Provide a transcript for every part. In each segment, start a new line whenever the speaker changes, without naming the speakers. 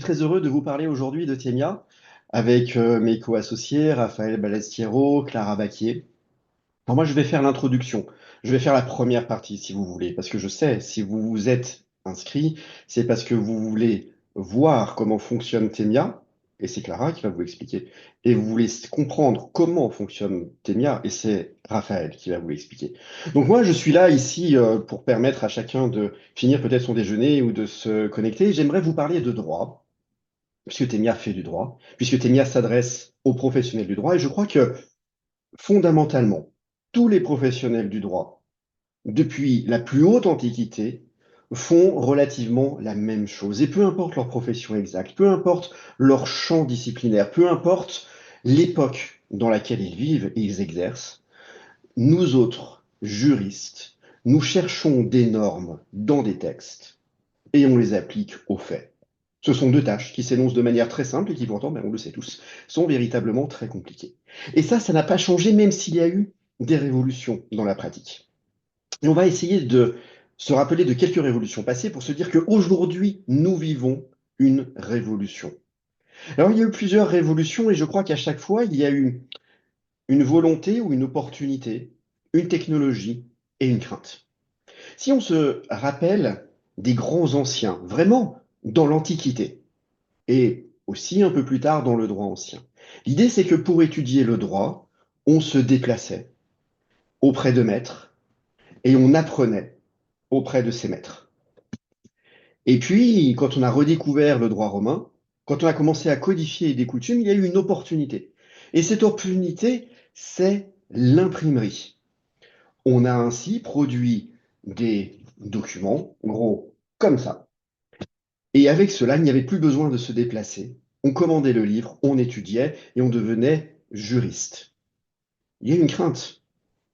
très heureux de vous parler aujourd'hui de Témia avec mes co-associés, Raphaël Balestiero, Clara Baquier. Alors moi, je vais faire l'introduction. Je vais faire la première partie, si vous voulez, parce que je sais, si vous vous êtes inscrit, c'est parce que vous voulez voir comment fonctionne Témia, et c'est Clara qui va vous expliquer. Et vous voulez comprendre comment fonctionne Témia, et c'est Raphaël qui va vous l'expliquer. Donc moi, je suis là ici pour permettre à chacun de finir peut-être son déjeuner ou de se connecter. J'aimerais vous parler de droit, puisque Témia fait du droit, puisque Témia s'adresse aux professionnels du droit, et je crois que fondamentalement, tous les professionnels du droit, depuis la plus haute antiquité, font relativement la même chose. Et peu importe leur profession exacte, peu importe leur champ disciplinaire, peu importe l'époque dans laquelle ils vivent et ils exercent, nous autres, juristes, nous cherchons des normes dans des textes et on les applique aux faits. Ce sont deux tâches qui s'énoncent de manière très simple et qui pourtant, ben, on le sait tous, sont véritablement très compliquées. Et ça n'a pas changé même s'il y a eu des révolutions dans la pratique. Et on va essayer de se rappeler de quelques révolutions passées pour se dire qu'aujourd'hui, nous vivons une révolution. Alors, il y a eu plusieurs révolutions et je crois qu'à chaque fois, il y a eu une volonté ou une opportunité, une technologie et une crainte. Si on se rappelle des grands anciens, vraiment dans l'Antiquité, et aussi un peu plus tard dans le droit ancien. L'idée, c'est que pour étudier le droit, on se déplaçait auprès de maîtres et on apprenait auprès de ces maîtres. Et puis, quand on a redécouvert le droit romain, quand on a commencé à codifier des coutumes, il y a eu une opportunité. Et cette opportunité, c'est l'imprimerie. On a ainsi produit des documents, gros, comme ça. Et avec cela, il n'y avait plus besoin de se déplacer. On commandait le livre, on étudiait et on devenait juriste. Il y a une crainte,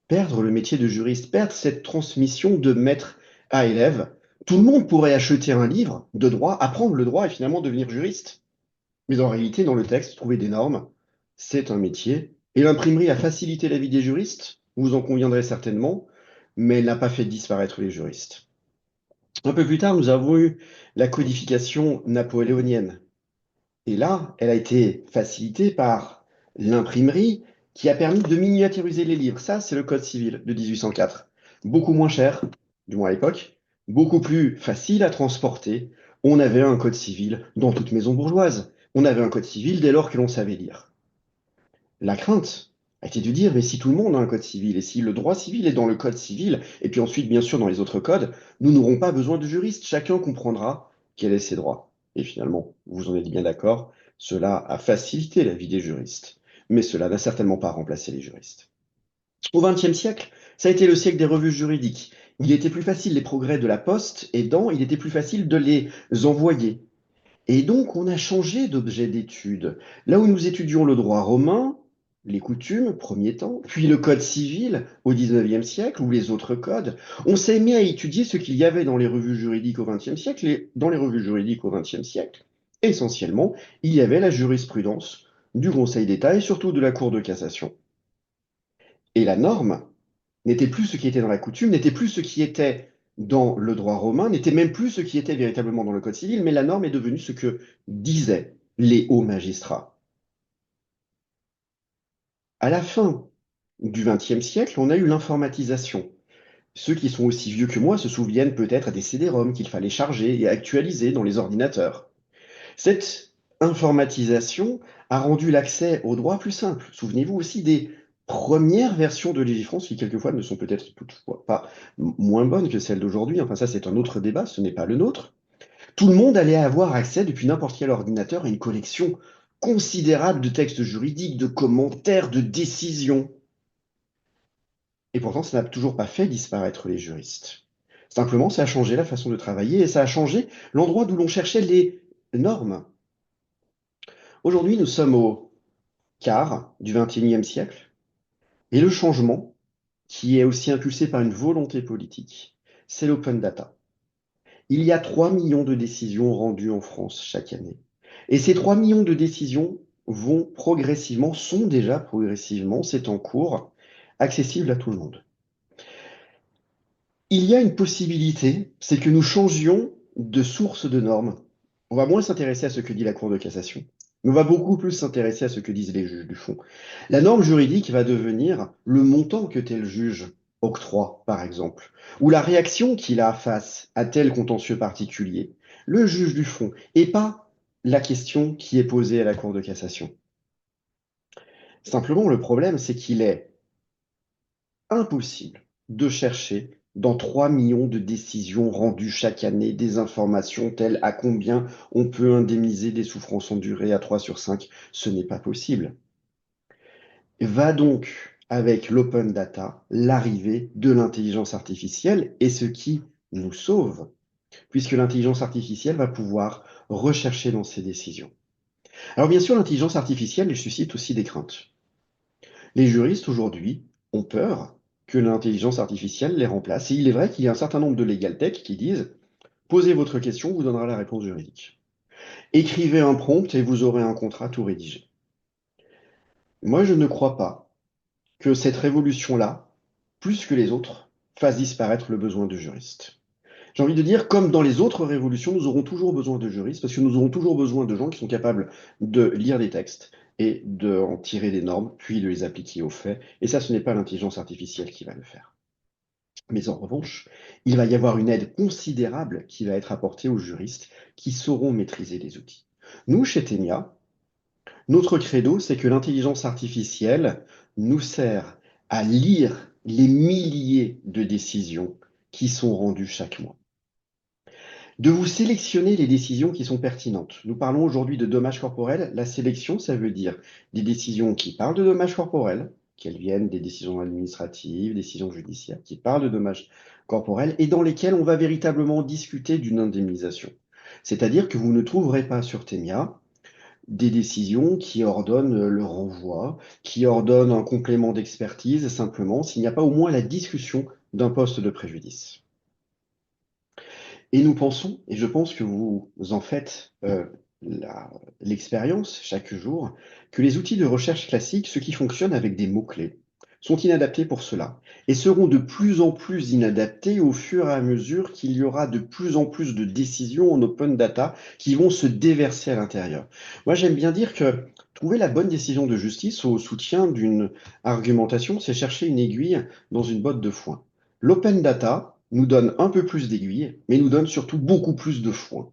perdre le métier de juriste, perdre cette transmission de maître à élève. Tout le monde pourrait acheter un livre de droit, apprendre le droit et finalement devenir juriste. Mais en réalité, dans le texte, trouver des normes, c'est un métier. Et l'imprimerie a facilité la vie des juristes, vous en conviendrez certainement, mais elle n'a pas fait disparaître les juristes. Un peu plus tard, nous avons eu la codification napoléonienne. Et là, elle a été facilitée par l'imprimerie qui a permis de miniaturiser les livres. Ça, c'est le Code civil de 1804. Beaucoup moins cher, du moins à l'époque, beaucoup plus facile à transporter. On avait un Code civil dans toute maison bourgeoise. On avait un Code civil dès lors que l'on savait lire. La crainte a été de dire, mais si tout le monde a un Code civil, et si le droit civil est dans le Code civil, et puis ensuite, bien sûr, dans les autres codes, nous n'aurons pas besoin de juristes. Chacun comprendra quels sont ses droits. Et finalement, vous en êtes bien d'accord, cela a facilité la vie des juristes. Mais cela n'a certainement pas remplacé les juristes. Au XXe siècle, ça a été le siècle des revues juridiques. Il était plus facile, les progrès de la poste aidant, il était plus facile de les envoyer. Et donc, on a changé d'objet d'étude. Là où nous étudions le droit romain, les coutumes, premier temps, puis le code civil au XIXe siècle, ou les autres codes, on s'est mis à étudier ce qu'il y avait dans les revues juridiques au XXe siècle. Et dans les revues juridiques au XXe siècle, essentiellement, il y avait la jurisprudence du Conseil d'État et surtout de la Cour de cassation. Et la norme n'était plus ce qui était dans la coutume, n'était plus ce qui était dans le droit romain, n'était même plus ce qui était véritablement dans le Code civil, mais la norme est devenue ce que disaient les hauts magistrats. À la fin du XXe siècle, on a eu l'informatisation. Ceux qui sont aussi vieux que moi se souviennent peut-être des CD-ROM qu'il fallait charger et actualiser dans les ordinateurs. Cette informatisation a rendu l'accès au droit plus simple. Souvenez-vous aussi des premières versions de Légifrance qui, quelquefois, ne sont peut-être toutefois pas moins bonnes que celles d'aujourd'hui. Enfin, ça, c'est un autre débat, ce n'est pas le nôtre. Tout le monde allait avoir accès, depuis n'importe quel ordinateur, à une collection considérable de textes juridiques, de commentaires, de décisions. Et pourtant, ça n'a toujours pas fait disparaître les juristes. Simplement, ça a changé la façon de travailler et ça a changé l'endroit d'où l'on cherchait les normes. Aujourd'hui, nous sommes au quart du XXIe siècle, et le changement, qui est aussi impulsé par une volonté politique, c'est l'open data. Il y a 3 millions de décisions rendues en France chaque année. Et ces 3 millions de décisions vont progressivement, sont déjà progressivement, c'est en cours, accessibles à tout le monde. Il y a une possibilité, c'est que nous changions de source de normes On va moins s'intéresser à ce que dit la Cour de cassation. On va beaucoup plus s'intéresser à ce que disent les juges du fond. La norme juridique va devenir le montant que tel juge octroie, par exemple, ou la réaction qu'il a face à tel contentieux particulier, le juge du fond, et pas la question qui est posée à la Cour de cassation. Simplement, le problème, c'est qu'il est impossible de chercher dans 3 millions de décisions rendues chaque année des informations telles à combien on peut indemniser des souffrances endurées à 3 sur 5. Ce n'est pas possible. Va donc avec l'open data l'arrivée de l'intelligence artificielle et ce qui nous sauve, puisque l'intelligence artificielle va pouvoir rechercher dans ses décisions. Alors bien sûr, l'intelligence artificielle elle suscite aussi des craintes. Les juristes aujourd'hui ont peur que l'intelligence artificielle les remplace. Et il est vrai qu'il y a un certain nombre de legal tech qui disent posez votre question, vous donnera la réponse juridique. Écrivez un prompt et vous aurez un contrat tout rédigé. Moi, je ne crois pas que cette révolution-là, plus que les autres, fasse disparaître le besoin de juristes. J'ai envie de dire, comme dans les autres révolutions, nous aurons toujours besoin de juristes, parce que nous aurons toujours besoin de gens qui sont capables de lire des textes et d'en tirer des normes, puis de les appliquer aux faits. Et ça, ce n'est pas l'intelligence artificielle qui va le faire. Mais en revanche, il va y avoir une aide considérable qui va être apportée aux juristes qui sauront maîtriser les outils. Nous, chez Tenia, notre credo, c'est que l'intelligence artificielle nous sert à lire les milliers de décisions qui sont rendues chaque mois, de vous sélectionner les décisions qui sont pertinentes. Nous parlons aujourd'hui de dommages corporels. La sélection, ça veut dire des décisions qui parlent de dommages corporels, qu'elles viennent des décisions administratives, décisions judiciaires, qui parlent de dommages corporels et dans lesquelles on va véritablement discuter d'une indemnisation. C'est-à-dire que vous ne trouverez pas sur Temia des décisions qui ordonnent le renvoi, qui ordonnent un complément d'expertise, simplement s'il n'y a pas au moins la discussion d'un poste de préjudice. Et nous pensons, et je pense que vous en faites l'expérience chaque jour, que les outils de recherche classiques, ceux qui fonctionnent avec des mots-clés, sont inadaptés pour cela et seront de plus en plus inadaptés au fur et à mesure qu'il y aura de plus en plus de décisions en open data qui vont se déverser à l'intérieur. Moi, j'aime bien dire que trouver la bonne décision de justice au soutien d'une argumentation, c'est chercher une aiguille dans une botte de foin. L'open data nous donne un peu plus d'aiguilles, mais nous donne surtout beaucoup plus de foin.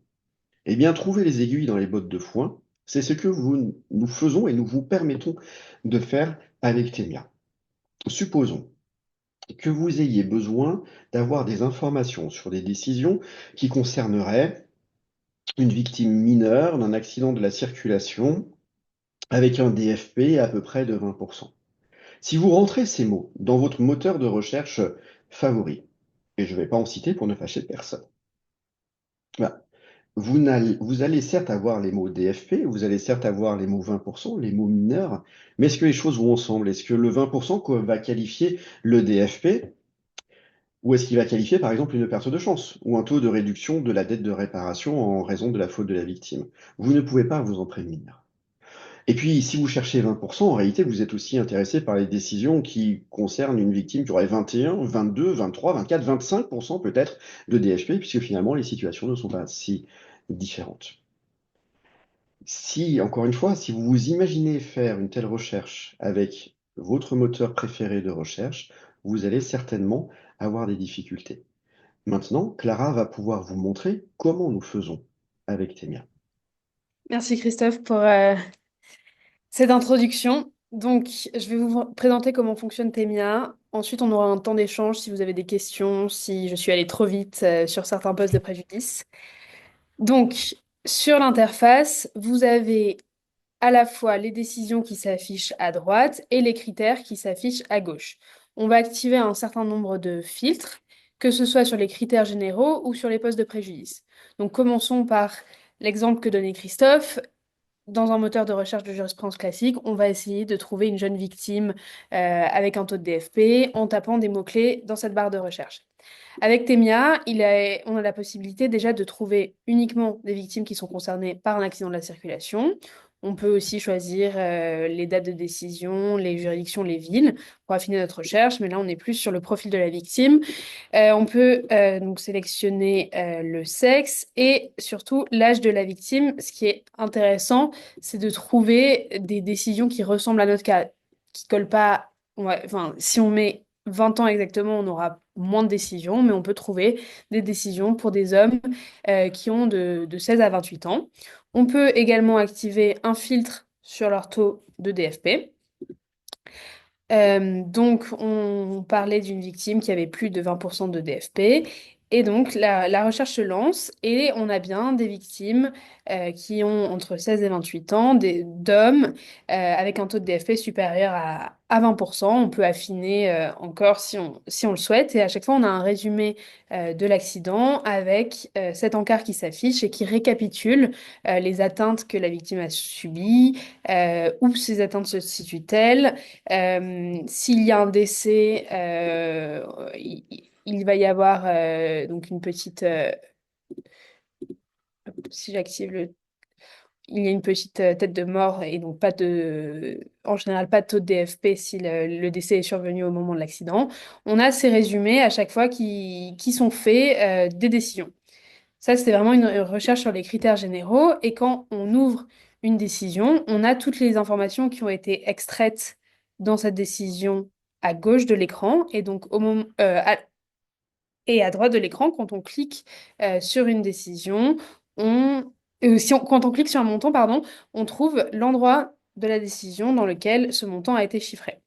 Eh bien, trouver les aiguilles dans les bottes de foin, c'est ce que nous faisons et nous vous permettons de faire avec Temia. Supposons que vous ayez besoin d'avoir des informations sur des décisions qui concerneraient une victime mineure d'un accident de la circulation avec un DFP à peu près de 20%. Si vous rentrez ces mots dans votre moteur de recherche favori, et je ne vais pas en citer pour ne fâcher personne, bah, vous allez certes avoir les mots DFP, vous allez certes avoir les mots 20%, les mots mineurs, mais est-ce que les choses vont ensemble? Est-ce que le 20% va qualifier le DFP ou est-ce qu'il va qualifier par exemple une perte de chance ou un taux de réduction de la dette de réparation en raison de la faute de la victime? Vous ne pouvez pas vous en prémunir. Et puis, si vous cherchez 20%, en réalité, vous êtes aussi intéressé par les décisions qui concernent une victime qui aurait 21, 22, 23, 24, 25% peut-être de DHP, puisque finalement, les situations ne sont pas si différentes. Si, encore une fois, si vous vous imaginez faire une telle recherche avec votre moteur préféré de recherche, vous allez certainement avoir des difficultés. Maintenant, Clara va pouvoir vous montrer comment nous faisons avec Temia.
Merci Christophe pour cette introduction. Donc, je vais vous présenter comment fonctionne Temia. Ensuite, on aura un temps d'échange si vous avez des questions, si je suis allée trop vite sur certains postes de préjudice. Donc, sur l'interface, vous avez à la fois les décisions qui s'affichent à droite et les critères qui s'affichent à gauche. On va activer un certain nombre de filtres, que ce soit sur les critères généraux ou sur les postes de préjudice. Donc, commençons par l'exemple que donnait Christophe. Dans un moteur de recherche de jurisprudence classique, on va essayer de trouver une jeune victime avec un taux de DFP en tapant des mots-clés dans cette barre de recherche. Avec Temia, on a la possibilité déjà de trouver uniquement des victimes qui sont concernées par un accident de la circulation. On peut aussi choisir les dates de décision, les juridictions, les villes pour affiner notre recherche, mais là on est plus sur le profil de la victime. On peut donc sélectionner le sexe et surtout l'âge de la victime. Ce qui est intéressant, c'est de trouver des décisions qui ressemblent à notre cas, qui collent pas. Enfin, si on met 20 ans exactement, on aura moins de décisions, mais on peut trouver des décisions pour des hommes qui ont de 16 à 28 ans. On peut également activer un filtre sur leur taux de DFP. Donc, on parlait d'une victime qui avait plus de 20% de DFP. Et donc, la recherche se lance et on a bien des victimes qui ont entre 16 et 28 ans, d'hommes avec un taux de DFP supérieur à 20%. On peut affiner encore si on le souhaite. Et à chaque fois, on a un résumé de l'accident avec cet encart qui s'affiche et qui récapitule les atteintes que la victime a subies, où ces atteintes se situent-elles. S'il y a un décès, il va y avoir donc une petite. Si j'active le. Il y a une petite tête de mort et donc pas de. En général, pas de taux de DFP si le décès est survenu au moment de l'accident. On a ces résumés à chaque fois qui sont faits des décisions. Ça, c'était vraiment une recherche sur les critères généraux. Et quand on ouvre une décision, on a toutes les informations qui ont été extraites dans cette décision à gauche de l'écran. Et donc, et à droite de l'écran, quand on clique sur une décision, quand on clique sur un montant, pardon, on trouve l'endroit de la décision dans lequel ce montant a été chiffré.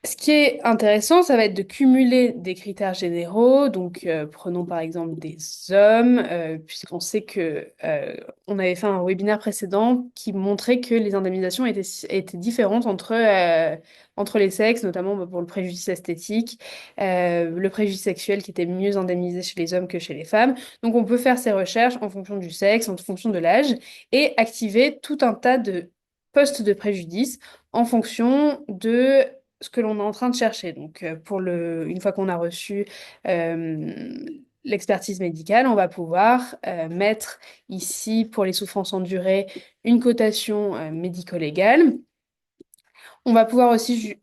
Ce qui est intéressant, ça va être de cumuler des critères généraux. Donc, prenons par exemple des hommes, puisqu'on sait que on avait fait un webinaire précédent qui montrait que les indemnisations étaient différentes entre les sexes, notamment pour le préjudice esthétique, le préjudice sexuel qui était mieux indemnisé chez les hommes que chez les femmes. Donc, on peut faire ces recherches en fonction du sexe, en fonction de l'âge, et activer tout un tas de postes de préjudice en fonction de ce que l'on est en train de chercher. Donc, une fois qu'on a reçu euh, l'expertise médicale, on va pouvoir mettre ici, pour les souffrances endurées, une cotation médico-légale. On va pouvoir aussi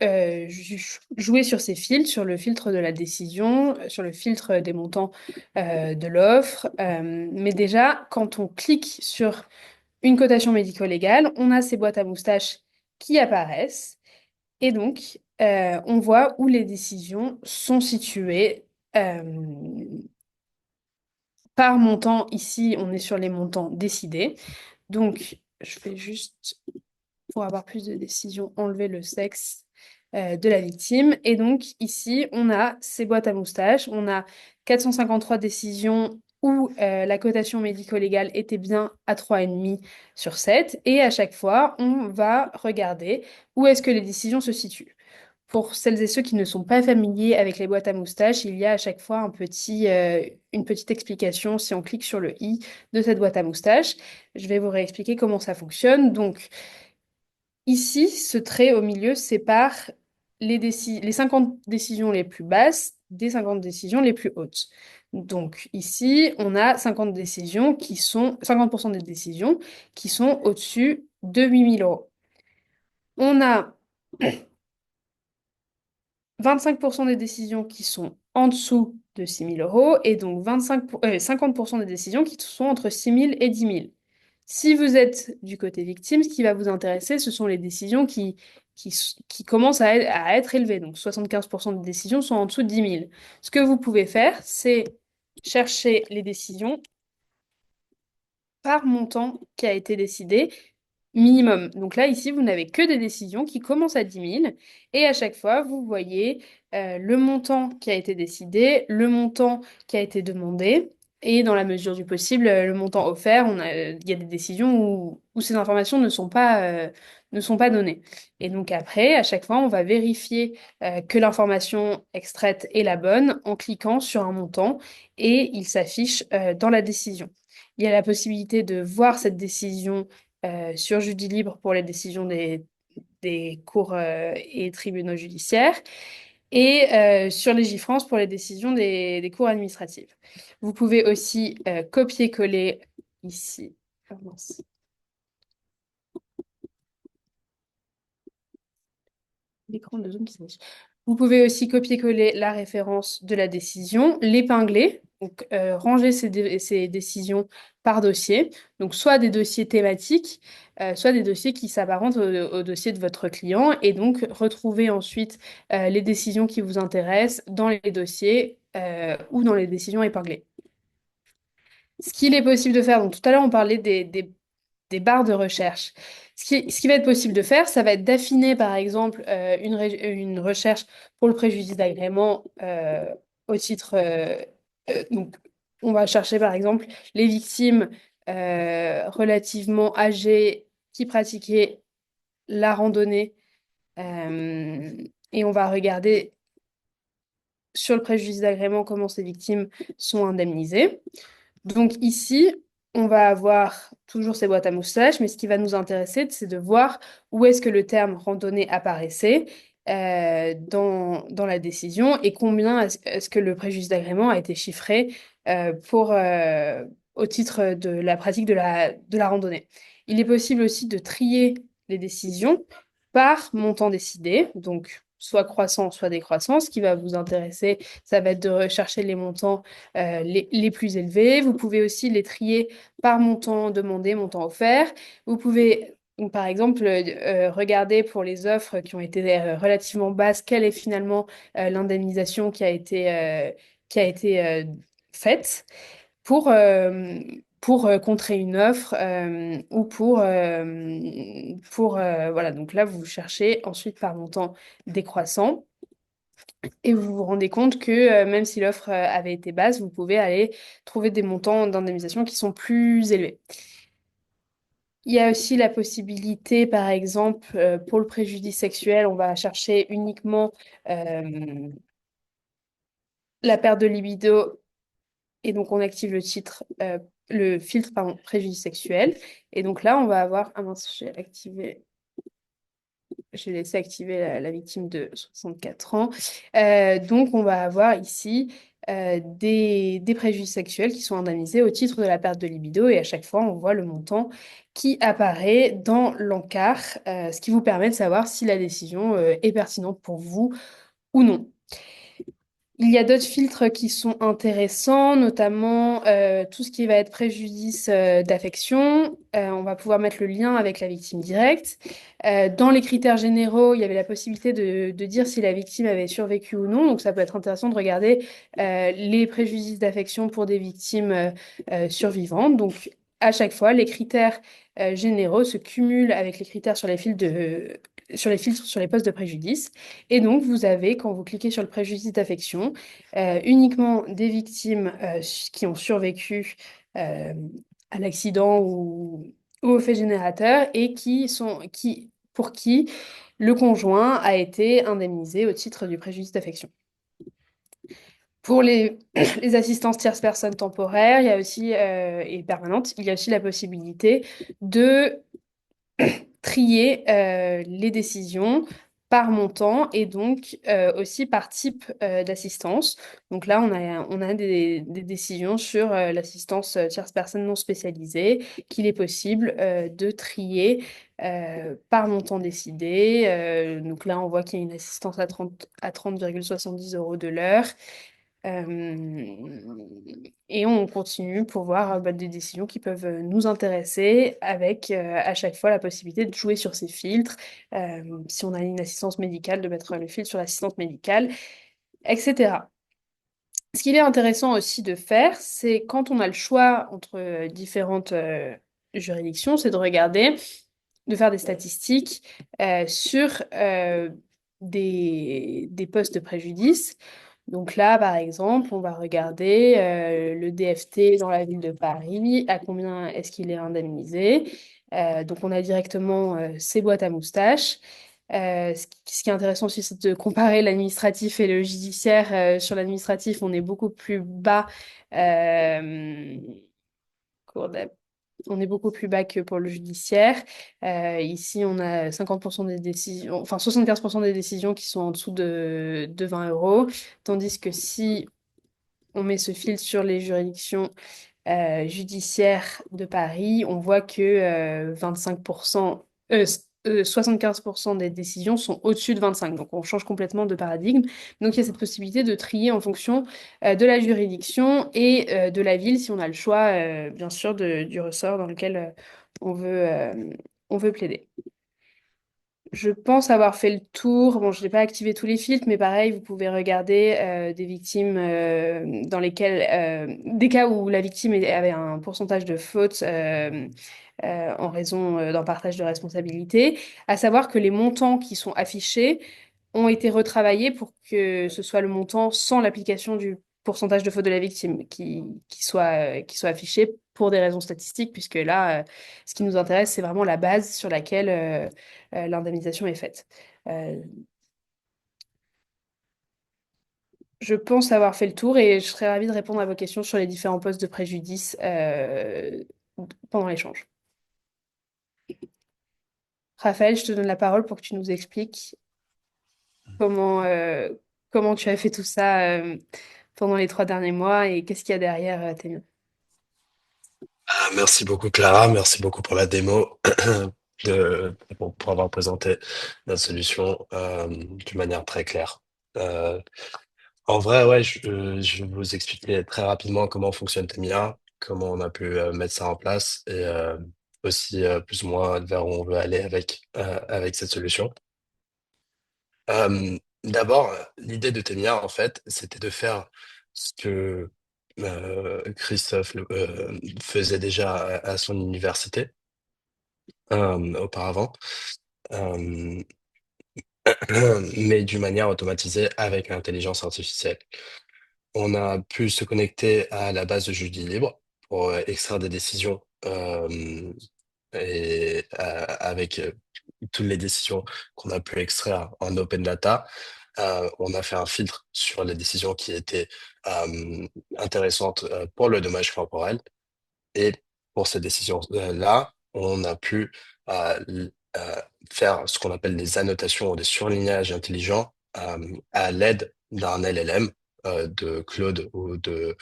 jouer sur ces filtres, sur le filtre de la décision, sur le filtre des montants de l'offre. Mais déjà, quand on clique sur une cotation médico-légale, on a ces boîtes à moustaches qui apparaissent. Et donc, on voit où les décisions sont situées euh, par montant. Ici, on est sur les montants décidés. Donc, je vais juste, pour avoir plus de décisions, enlever le sexe de la victime. Et donc, ici, on a ces boîtes à moustaches. On a 453 décisions où la cotation médico-légale était bien à 3,5 sur 7. Et à chaque fois, on va regarder où est-ce que les décisions se situent. Pour celles et ceux qui ne sont pas familiers avec les boîtes à moustaches, il y a à chaque fois une petite explication si on clique sur le i de cette boîte à moustaches. Je vais vous réexpliquer comment ça fonctionne. Donc, ici, ce trait au milieu sépare les 50 décisions les plus basses des 50 décisions les plus hautes. Donc, ici, on a 50% des décisions qui sont au-dessus de 8 000 euros. On a 25% des décisions qui sont en dessous de 6 000 euros et donc 50% des décisions qui sont entre 6 000 et 10 000. Si vous êtes du côté victime, ce qui va vous intéresser, ce sont les décisions qui commencent à être élevées. Donc 75% des décisions sont en dessous de 10 000. Ce que vous pouvez faire, c'est chercher les décisions par montant qui a été décidé minimum. Donc là, ici, vous n'avez que des décisions qui commencent à 10 000 et à chaque fois, vous voyez le montant qui a été décidé, le montant qui a été demandé et dans la mesure du possible, le montant offert. Il y a des décisions où ces informations ne sont pas données. Et donc après, à chaque fois, on va vérifier que l'information extraite est la bonne en cliquant sur un montant et il s'affiche dans la décision. Il y a la possibilité de voir cette décision sur Judi Libre pour les décisions des cours et tribunaux judiciaires. et sur Légifrance pour les décisions des cours administratives. Vous pouvez aussi copier-coller ici. Ah, mince. L'écran de Zoom qui s'affiche. Vous pouvez aussi copier-coller la référence de la décision, l'épingler, donc ranger ces décisions par dossier, donc soit des dossiers thématiques, soit des dossiers qui s'apparentent au dossier de votre client, et donc retrouver ensuite les décisions qui vous intéressent dans les dossiers ou dans les décisions épinglées. Ce qu'il est possible de faire, donc tout à l'heure on parlait des barres de recherche. Ce qui va être possible de faire, ça va être d'affiner, par exemple, une recherche pour le préjudice d'agrément au titre... donc, on va chercher, par exemple, les victimes relativement âgées qui pratiquaient la randonnée. euh, et on va regarder sur le préjudice d'agrément comment ces victimes sont indemnisées. Donc ici, on va avoir toujours ces boîtes à moustaches, mais ce qui va nous intéresser, c'est de voir où est-ce que le terme randonnée apparaissait dans la décision et combien est-ce que le préjudice d'agrément a été chiffré au titre de la pratique de la randonnée. Il est possible aussi de trier les décisions par montant décidé, donc soit croissant, soit décroissant. Ce qui va vous intéresser, ça va être de rechercher les montants les plus élevés. Vous pouvez aussi les trier par montant demandé, montant offert. Vous pouvez, donc, par exemple, regarder pour les offres qui ont été relativement basses, quelle est finalement l'indemnisation qui a été faite pour contrer une offre ou voilà. Donc là, vous cherchez ensuite par montant décroissant. Et vous vous rendez compte que même si l'offre avait été basse, vous pouvez aller trouver des montants d'indemnisation qui sont plus élevés. Il y a aussi la possibilité, par exemple, pour le préjudice sexuel, on va chercher uniquement euh, la perte de libido et donc on active le filtre, pardon, préjudice sexuel. Et donc là, on va avoir... Ah mince, j'ai laissé activer la victime de 64 ans. Donc, on va avoir ici des préjudices sexuels qui sont indemnisés au titre de la perte de libido et à chaque fois, on voit le montant qui apparaît dans l'encart, ce qui vous permet de savoir si la décision est pertinente pour vous ou non. Il y a d'autres filtres qui sont intéressants, notamment tout ce qui va être préjudice d'affection. On va pouvoir mettre le lien avec la victime directe. Dans les critères généraux, il y avait la possibilité de dire si la victime avait survécu ou non. Donc ça peut être intéressant de regarder les préjudices d'affection pour des victimes survivantes. Donc à chaque fois, les critères généraux se cumulent avec les critères sur les filtres sur les postes de préjudice. Et donc, vous avez, quand vous cliquez sur le préjudice d'affection, uniquement des victimes qui ont survécu euh, à l'accident ou au fait générateur et pour qui le conjoint a été indemnisé au titre du préjudice d'affection. Pour les assistances tierces personnes temporaires, il y a aussi, et permanentes, il y a aussi la possibilité de trier les décisions par montant et donc aussi par type d'assistance. Donc là, on a des décisions sur l'assistance tierce personne non spécialisée qu'il est possible de trier par montant décidé. Donc là, on voit qu'il y a une assistance à 30,70 € de l'heure. Et on continue pour voir des décisions qui peuvent nous intéresser avec à chaque fois la possibilité de jouer sur ces filtres. Si on a une assistance médicale, de mettre le filtre sur l'assistance médicale, etc. Ce qu'il est intéressant aussi de faire, c'est quand on a le choix entre différentes juridictions, c'est de regarder, de faire des statistiques sur des postes de préjudice. Donc là, par exemple, on va regarder le DFT dans la ville de Paris, à combien est-ce qu'il est indemnisé. Donc on a directement ces boîtes à moustaches. Ce qui est intéressant aussi, c'est de comparer l'administratif et le judiciaire. Sur l'administratif, on est beaucoup plus bas. Cour d'appel. On est beaucoup plus bas que pour le judiciaire. Ici, on a 50% des décisions, enfin 75% des décisions qui sont en dessous de 20 euros. Tandis que si on met ce filtre sur les juridictions judiciaire de Paris, on voit que 25%, 75% des décisions sont au-dessus de 25. Donc on change complètement de paradigme. Donc il y a cette possibilité de trier en fonction de la juridiction et de la ville, si on a le choix, bien sûr, du ressort dans lequel on veut plaider. Je pense avoir fait le tour. Bon, je n'ai pas activé tous les filtres, mais pareil, vous pouvez regarder des victimes dans lesquelles, des cas où la victime avait un pourcentage de faute en raison d'un partage de responsabilité. À savoir que les montants qui sont affichés ont été retravaillés pour que ce soit le montant sans l'application du pourcentage de faute de la victime qui soit affiché pour des raisons statistiques, puisque là, ce qui nous intéresse, c'est vraiment la base sur laquelle l'indemnisation est faite. Euh, je pense avoir fait le tour et je serais ravie de répondre à vos questions sur les différents postes de préjudice pendant l'échange. Raphaël, je te donne la parole pour que tu nous expliques comment, comment tu as fait tout ça pendant les 3 derniers mois et qu'est-ce qu'il y a derrière tes mains.
Merci beaucoup Clara, merci beaucoup pour la démo, pour avoir présenté la solution d'une manière très claire. Euh, En vrai, ouais, je vais vous expliquer très rapidement comment fonctionne Temia, comment on a pu mettre ça en place et aussi plus ou moins vers où on veut aller avec cette solution. D'abord, l'idée de Temia, en fait, c'était de faire ce que Christophe faisait déjà à son université auparavant, euh, mais d'une manière automatisée avec l'intelligence artificielle. On a pu se connecter à la base de Jeudi Libre pour extraire des décisions avec toutes les décisions qu'on a pu extraire en open data. On a fait un filtre sur les décisions qui étaient intéressantes pour le dommage corporel. Et pour ces décisions-là, on a pu faire ce qu'on appelle des annotations ou des surlignages intelligents à l'aide d'un LLM de Claude ou de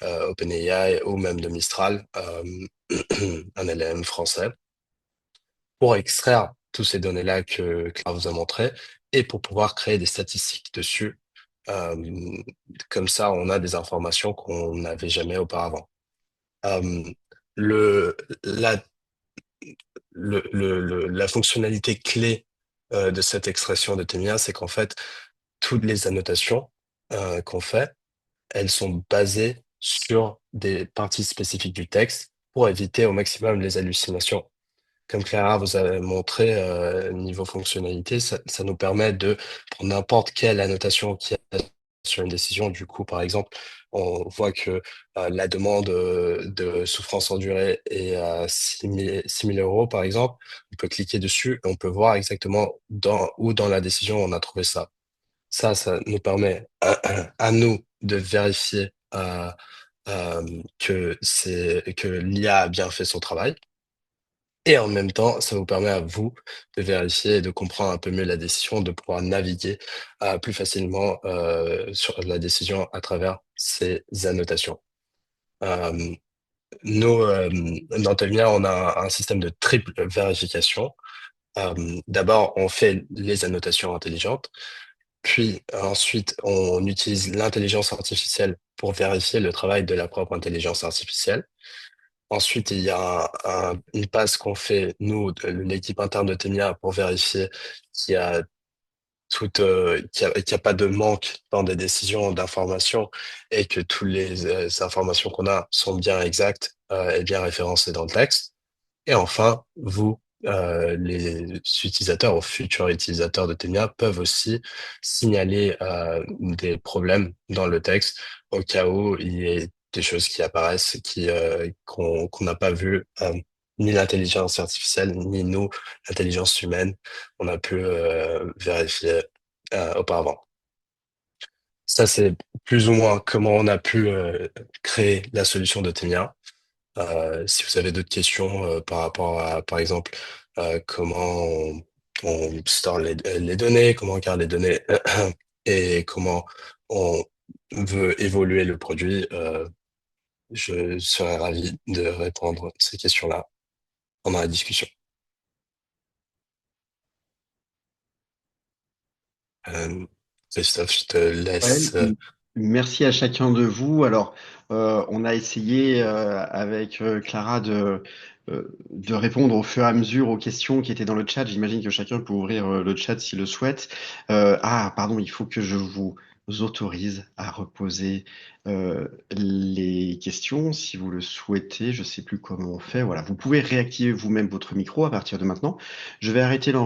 OpenAI ou même de Mistral, un LLM français, pour extraire toutes ces données-là que Clara vous a montrées et pour pouvoir créer des statistiques dessus. Euh, Comme ça, on a des informations qu'on n'avait jamais auparavant. Euh, le, la, la fonctionnalité clé de cette extraction de Temia, c'est qu'en fait, toutes les annotations qu'on fait, elles sont basées sur des parties spécifiques du texte pour éviter au maximum les hallucinations. Comme Clara vous a montré, niveau fonctionnalité, ça nous permet de prendre n'importe quelle annotation qui a sur une décision. Du coup, par exemple, on voit que la demande de souffrance endurée est à 6 000 euros, par exemple. On peut cliquer dessus et on peut voir exactement où dans la décision on a trouvé ça. Ça nous permet à nous de vérifier que l'IA a bien fait son travail. Et en même temps, ça vous permet à vous de vérifier et de comprendre un peu mieux la décision, de pouvoir naviguer plus facilement sur la décision à travers ces annotations. Euh, dans Tevnia, on a un système de triple vérification. D'abord, on fait les annotations intelligentes, puis ensuite, on utilise l'intelligence artificielle pour vérifier le travail de la propre intelligence artificielle. Ensuite, il y a une passe qu'on fait, nous, l'équipe interne de Temia, pour vérifier qu'il y a qu'il y a pas de manque dans des décisions d'information et que toutes les informations qu'on a sont bien exactes et bien référencées dans le texte. Et enfin, vous, les utilisateurs ou futurs utilisateurs de Temia peuvent aussi signaler des problèmes dans le texte au cas où il y ait des choses qui apparaissent qu'on n'a pas vu, ni l'intelligence artificielle, ni nous, l'intelligence humaine, on a pu vérifier auparavant. Ça, c'est plus ou moins comment on a pu créer la solution de Temia. Si vous avez d'autres questions par rapport à, par exemple, comment on store les données, comment on garde les données et comment on veut évoluer le produit, je serais ravi de répondre à ces questions-là pendant la discussion. Euh, Christophe, je te
Ouais,
laisse.
merci à chacun de vous. Alors, on a essayé avec Clara de répondre au fur et à mesure aux questions qui étaient dans le chat. J'imagine que chacun peut ouvrir le chat s'il le souhaite. Pardon, il faut que je vous autorise à reposer les questions si vous le souhaitez. Je sais plus comment on fait. Voilà, vous pouvez réactiver vous-même votre micro à partir de maintenant. Je vais arrêter l'enregistrement.